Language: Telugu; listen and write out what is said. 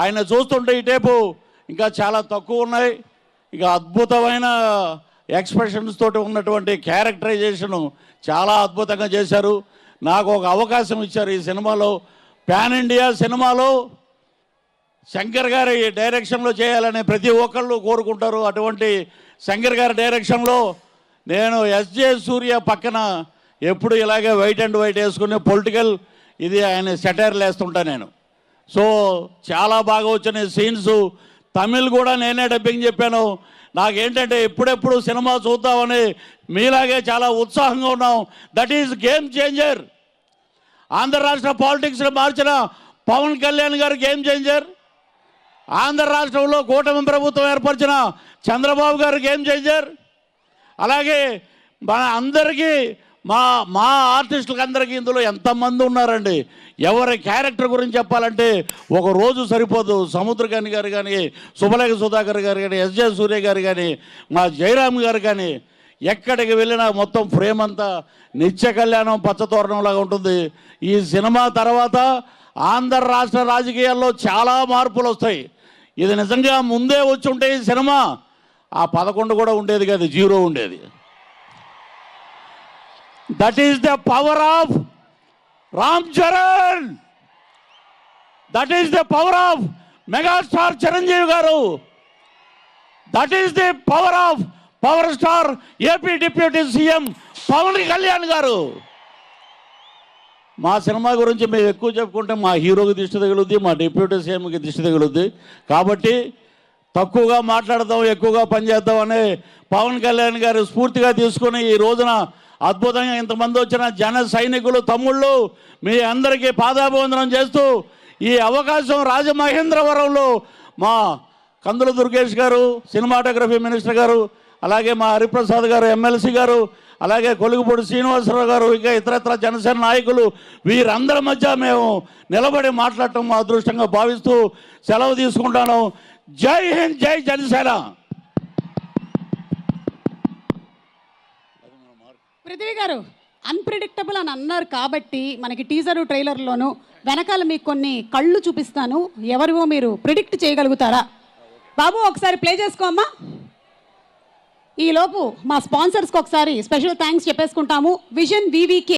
ఆయన చూస్తుంటే ఇటేపు ఇంకా చాలా తక్కువ ఉన్నాయి. ఇక అద్భుతమైన ఎక్స్ప్రెషన్స్ తోటి ఉన్నటువంటి క్యారెక్టరైజేషను చాలా అద్భుతంగా చేశారు. నాకు ఒక అవకాశం ఇచ్చారు ఈ సినిమాలో. పాన్ ఇండియా సినిమాలో శంకర్ గారి డైరెక్షన్లో చేయాలని ప్రతి ఒక్కళ్ళు కోరుకుంటారు. అటువంటి శంకర్ గారి డైరెక్షన్లో నేను ఎస్జే సూర్య పక్కన ఎప్పుడు ఇలాగే వైట్ అండ్ వైట్ వేసుకుని పొలిటికల్ ఇది ఆయన సెటైర్లు వేస్తుంటా నేను. సో చాలా బాగా వచ్చిన సీన్స్. తమిళ్ కూడా నేనే డబ్బింగ్ చెప్పాను. నాకేంటంటే ఎప్పుడెప్పుడు సినిమా చూద్దామని మీలాగే చాలా ఉత్సాహంగా ఉన్నాం. That is game changer. Andhra రాష్ట్ర పాలిటిక్స్ని మార్చిన పవన్ కళ్యాణ్ గారు గేమ్ చేంజర్. ఆంధ్ర రాష్ట్రంలో కూటమి ప్రభుత్వం ఏర్పరిచిన చంద్రబాబు గారు గేమ్ చేంజర్. అలాగే మన అందరికీ మా ఆర్టిస్టులకు అందరికీ ఇందులో ఎంతమంది ఉన్నారండి. ఎవరి క్యారెక్టర్ గురించి చెప్పాలంటే ఒక రోజు సరిపోదు. సముద్రకాని గారు కానీ, సుమలేఖ సుధాకర్ గారు కానీ, ఎస్జే సూర్య గారు కానీ, మా జయరామ్ గారు కానీ, ఎక్కడికి వెళ్ళినా మొత్తం ఫ్రేమ్ అంతా నిత్య కళ్యాణం పచ్చతోరణంలాగా ఉంటుంది. ఈ సినిమా తర్వాత ఆంధ్ర రాష్ట్ర రాజకీయాల్లో చాలా మార్పులు వస్తాయి. ఇది నిజంగా ముందే వచ్చి ఉంటే ఈ సినిమా ఆ 11 కూడా ఉండేది కాదు, 0 ఉండేది. That is the power of Ram Charan. That is the power of megastar Chiranjeevi garu. That is the power of power star AP deputy CM Pawan Kalyan garu. మా సినిమా గురించి మేము ఎక్కువ చెప్పుకుంటే మా హీరోకి దిష్టి తగులుద్ది, మా డిప్యూటీ సీఎంకి దిష్టి తగులుద్ది. కాబట్టి తక్కువగా మాట్లాడదాం, ఎక్కువగా పనిచేద్దాం అనే పవన్ కళ్యాణ్ గారు స్ఫూర్తిగా తీసుకుని ఈ రోజున అద్భుతంగా ఇంతమంది వచ్చిన జన సైనికులు తమ్ముళ్ళు మీ అందరికీ పాదాభివందనం చేస్తూ ఈ అవకాశం రాజమహేంద్రవరంలో మా కందుల దుర్గేష్ గారు సినిమాటోగ్రఫీ మినిస్టర్ గారు, అలాగే మా హరిప్రసాద్ గారు ఎమ్మెల్సీ గారు, అలాగే కొలుగుపూడి శ్రీనివాసరావు గారు, ఇంకా ఇతరత్ర జనసేన నాయకులు, వీరందరి మధ్య మేము నిలబడి మాట్లాడటం మా అదృష్టంగా భావిస్తూ సెలవు తీసుకుంటాను. జై హింద్, జై జనసేన. పృథ్వీ గారు అన్ప్రిడిక్టబుల్ అని అన్నారు కాబట్టి మనకి టీజరు ట్రైలర్లోను వెనకాల మీకు కొన్ని కళ్ళు చూపిస్తాను. ఎవరివో మీరు ప్రిడిక్ట్ చేయగలుగుతారా? బాబు ఒకసారి ప్లే చేసుకోమ్మా. ఈలోపు మా స్పాన్సర్స్కి ఒకసారి స్పెషల్ థ్యాంక్స్ చెప్పేసుకుంటాము. Vision VVK